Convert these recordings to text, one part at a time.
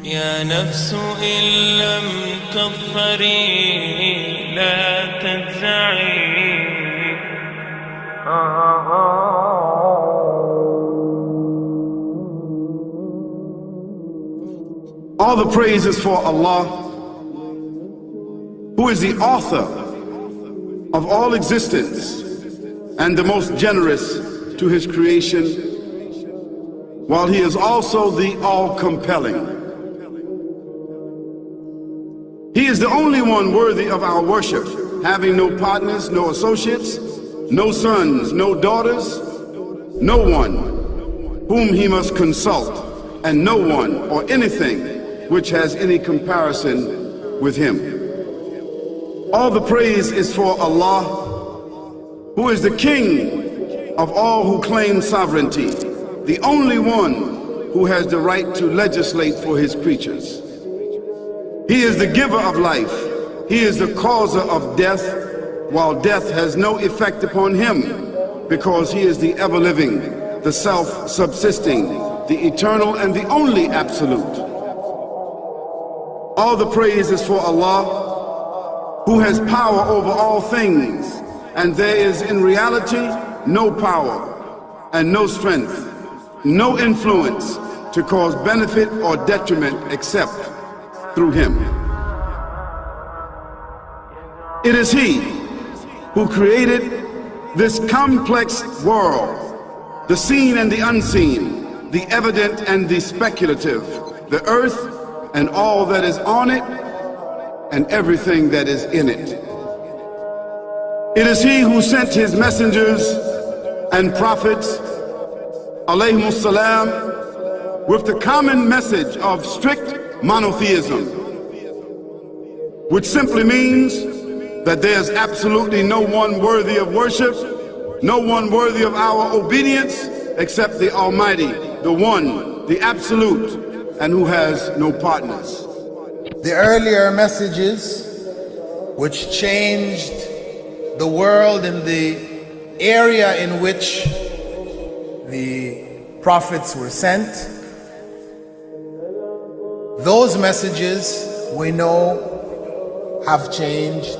يا نفس إن لم تظفري لا تجزعي. All the praise is for Allah, who is the author of all existence and the most generous to his creation, while he is also the all-compelling. He is the only one worthy of our worship, having no partners, no associates, no sons, no daughters, no one whom he must consult, and no one or anything which has any comparison with him. All the praise is for Allah, who is the King of all who claim sovereignty, the only one who has the right to legislate for his creatures. He is the giver of life. He is the causer of death, while death has no effect upon him, because he is the ever-living, the self-subsisting, the eternal and the only absolute. All the praise is for Allah, who has power over all things, and there is in reality no power and no strength, no influence to cause benefit or detriment except through him. It is he who created this complex world, the seen and the unseen, the evident and the speculative, the earth and all that is on it and everything that is in it. It is he who sent his messengers and prophets, alayhimus salam, with the common message of strict monotheism, which simply means that there's absolutely no one worthy of worship, no one worthy of our obedience except the Almighty, the One, the Absolute, and who has no partners. The earlier messages which changed the world in the area in which the prophets were sent, those messages we know have changed,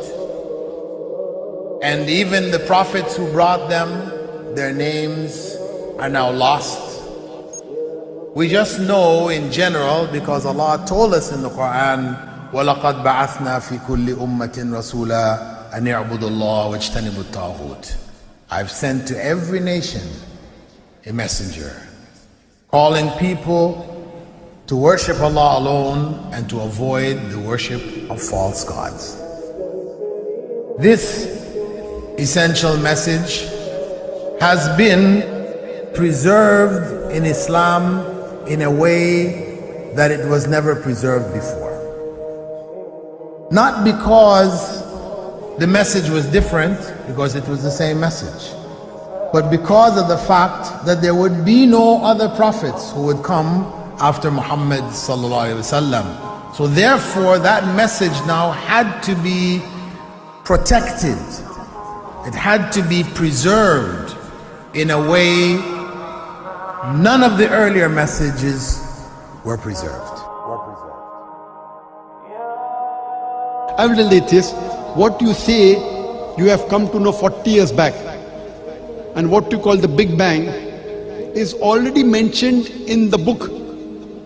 and even the prophets who brought them, their names are now lost. We just know in general because Allah told us in the Quran, وَلَقَدْ بَعَثْنَا فِي كُلِّ أُمَّةٍ رَسُولًا أَنْ يَعْبُدُوا اللَّهَ وَاجْتَنِبُوا الطَّاغُوتَ. I've sent to every nation a messenger, calling people to worship Allah alone and to avoid the worship of false gods. This essential message has been preserved in Islam in a way that it was never preserved before. Not because the message was different, because it was the same message, but because of the fact that there would be no other prophets who would come after Muhammad sallallahu alaihi wasallam. So therefore that message now had to be protected. It had to be preserved in a way none of the earlier messages were preserved. Evidently it is what you say you have come to know 40 years back, and what you call the Big Bang is already mentioned in the book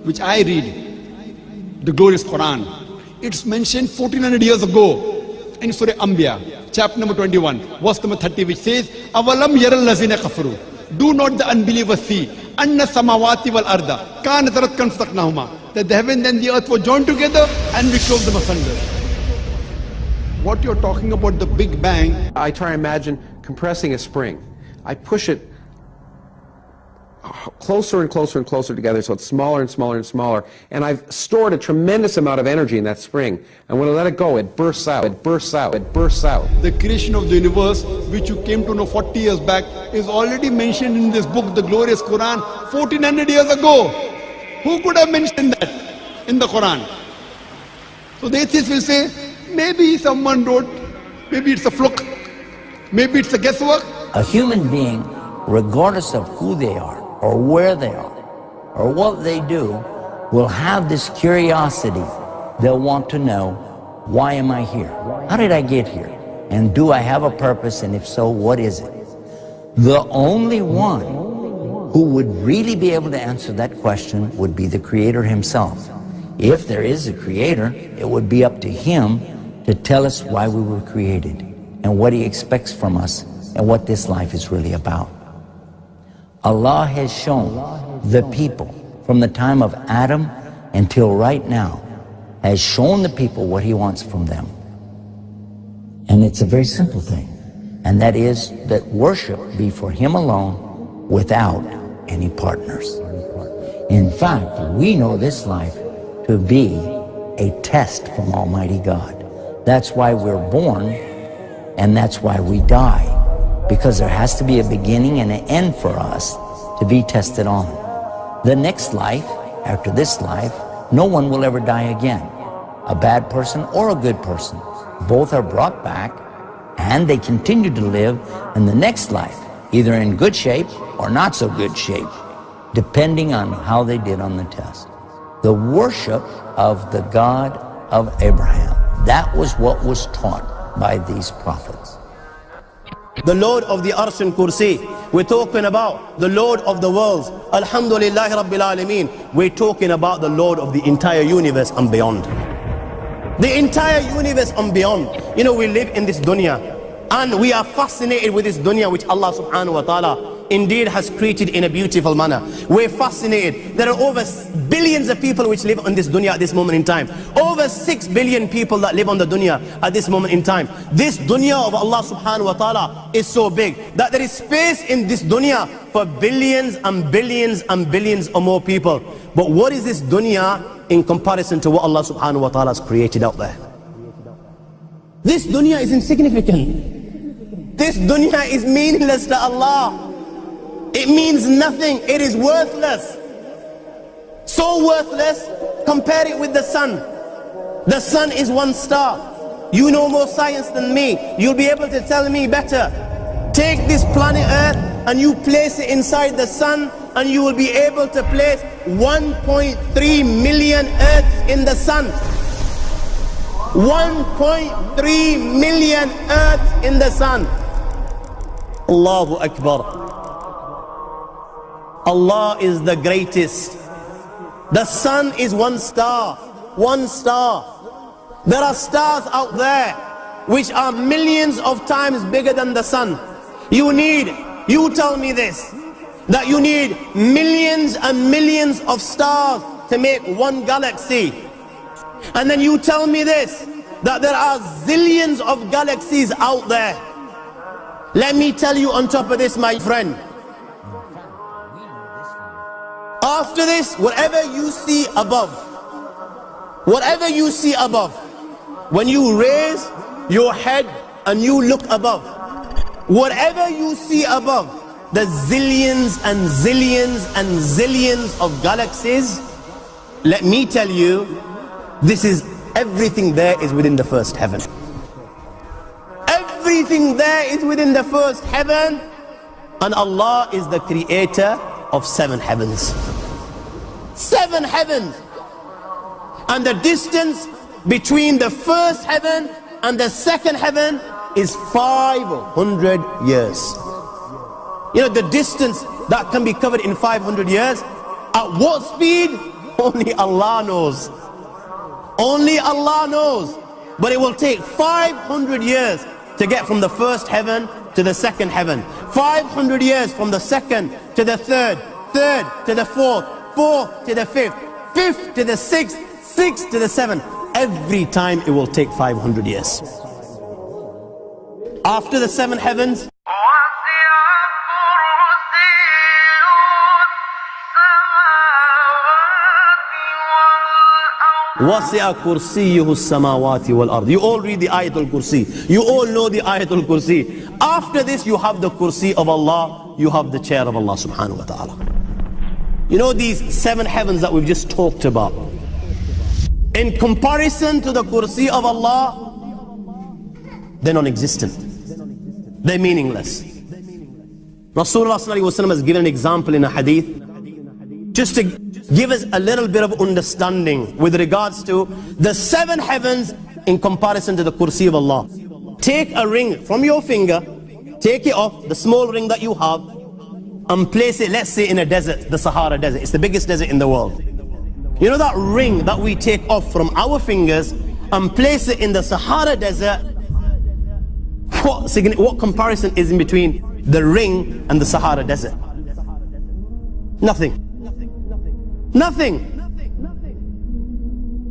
which I read, the glorious Quran. It's mentioned 1400 years ago in Surah Anbiya, chapter number 21, verse number 30, which says, Avalam yaral lazina kafaru. Do not the unbelievers see anna samawati wal arda kanat ratkan fataqnahuma, that the heaven and the earth were joined together and we clove them asunder. What you're talking about, the Big Bang, I try to imagine compressing a spring. I push it closer and closer and closer together, so it's smaller and smaller and smaller. And I've stored a tremendous amount of energy in that spring. And when I let it go, it bursts out, it bursts out, it bursts out. The creation of the universe, which you came to know 40 years back, is already mentioned in this book, the glorious Quran, 1400 years ago. Who could have mentioned that in the Quran? So the atheists will say, maybe someone wrote, maybe it's a fluke, maybe it's a guesswork. A human being, regardless of who they are, or where they are, or what they do, will have this curiosity. They'll want to know, why am I here? How did I get here? And do I have a purpose? And if so, what is it? The only one who would really be able to answer that question would be the Creator Himself. If there is a Creator, it would be up to Him to tell us why we were created and what He expects from us and what this life is really about. Allah has shown the people from the time of Adam until right now, has shown the people what He wants from them. And it's a very simple thing, and that is that worship be for Him alone without any partners. In fact, we know this life to be a test from Almighty God. That's why we're born, and that's why we die. Because there has to be a beginning and an end for us to be tested on. The next life, after this life, no one will ever die again. A bad person or a good person. Both are brought back and they continue to live in the next life, either in good shape or not so good shape, depending on how they did on the test. The worship of the God of Abraham, that was what was taught by these prophets. The Lord of the Arsh and Kursi. We're talking about the Lord of the worlds. Alhamdulillah Rabbil Alameen. We're talking about the Lord of the entire universe and beyond. The entire universe and beyond. You know, we live in this dunya and we are fascinated with this dunya which Allah subhanahu wa ta'ala indeed has created in a beautiful manner. We're fascinated. There are over billions of people which live on this dunya at this moment in time. Over 6 billion people that live on the dunya at this moment in time. This dunya of Allah subhanahu wa ta'ala is so big that there is space in this dunya for billions and billions and billions or more people. But what is this dunya in comparison to what Allah subhanahu wa ta'ala has created out there? This dunya is insignificant. This dunya is meaningless to Allah. It means nothing. It is worthless. So worthless, compare it with the sun. The sun is one star. You know more science than me. You'll be able to tell me better. Take this planet Earth and you place it inside the sun and you will be able to place 1.3 million Earths in the sun. 1.3 million Earths in the sun. Allahu Akbar. Allah is the greatest. The sun is one star. One star. There are stars out there which are millions of times bigger than the sun. You tell me this, that you need millions and millions of stars to make one galaxy. And then you tell me this, that there are zillions of galaxies out there. Let me tell you on top of this, my friend, after this, whatever you see above, when you raise your head and you look above, whatever you see above, the zillions and zillions and zillions of galaxies, let me tell you, this is everything there is within the first heaven. Everything there is within the first heaven, and Allah is the creator of 7 heavens. 7 heavens. And the distance between the first heaven and the second heaven is 500 years. You know, the distance that can be covered in 500 years, at what speed? Only Allah knows. Only Allah knows. But it will take 500 years to get from the first heaven to the second heaven. 500 years from the second to the third, third to the fourth, fourth to the fifth, fifth to the sixth, sixth to the seventh. Every time it will take 500 years. After the 7 heavens, وَسِعَ كُرْسِيُّهُ السَّمَاوَاتِ وَالْأَرْضِ. You all read the Ayatul Kursi. You all know the Ayatul Kursi. After this you have the Kursi of Allah. You have the chair of Allah subhanahu wa ta'ala. You know these 7 heavens that we've just talked about, in comparison to the Kursi of Allah, they're non-existent. They're meaningless. Rasulullah sallallahu alaihi wasallam has given an example in a hadith just to give us a little bit of understanding with regards to the 7 heavens in comparison to the Kursi of Allah. Take a ring from your finger, take it off, the small ring that you have, and place it, let's say, in a desert, the Sahara Desert. It's the biggest desert in the world. You know that ring that we take off from our fingers and place it in the Sahara Desert? What comparison is in between the ring and the Sahara Desert? Nothing. Nothing.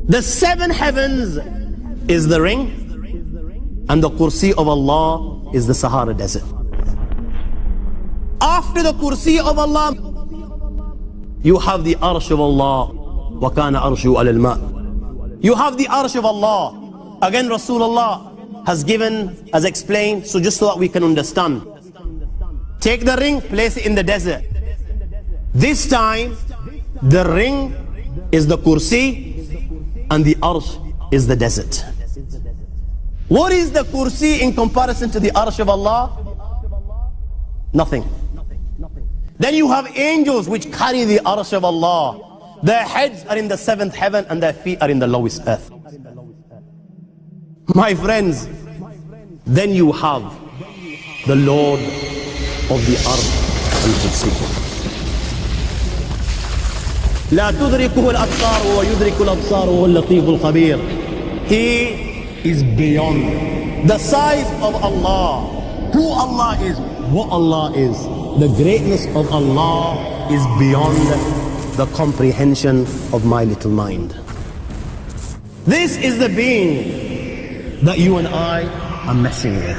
The 7 heavens is the ring, and the Kursi of Allah is the Sahara Desert. After the Kursi of Allah, you have the Arsh of Allah. وَكَانَ أَرْشُهُ عَلَى الْمَاءِ. You have the Arsh of Allah. Again, Rasulullah has explained, so just so that we can understand. Take the ring, place it in the desert. This time, the ring is the Kursi and the Arsh is the desert. What is the Kursi in comparison to the Arsh of Allah? Nothing. Then you have angels which carry the Arsh of Allah. Their heads are in the 7th heaven and their feet are in the lowest earth. My friends, then you have the Lord of the Arsh al-Kursi. لا تدركه الأبصار ويدرك الأبصار وهو اللطيف الخبير. He is beyond the size of Allah, who Allah is, what Allah is. The greatness of Allah is beyond the comprehension of my little mind. This is the being that you and I are messing with.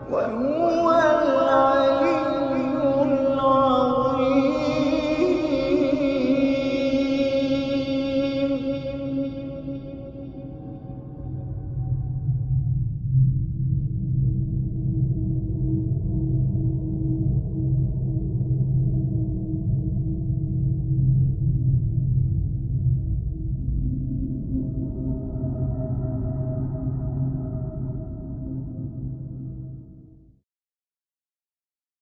وهو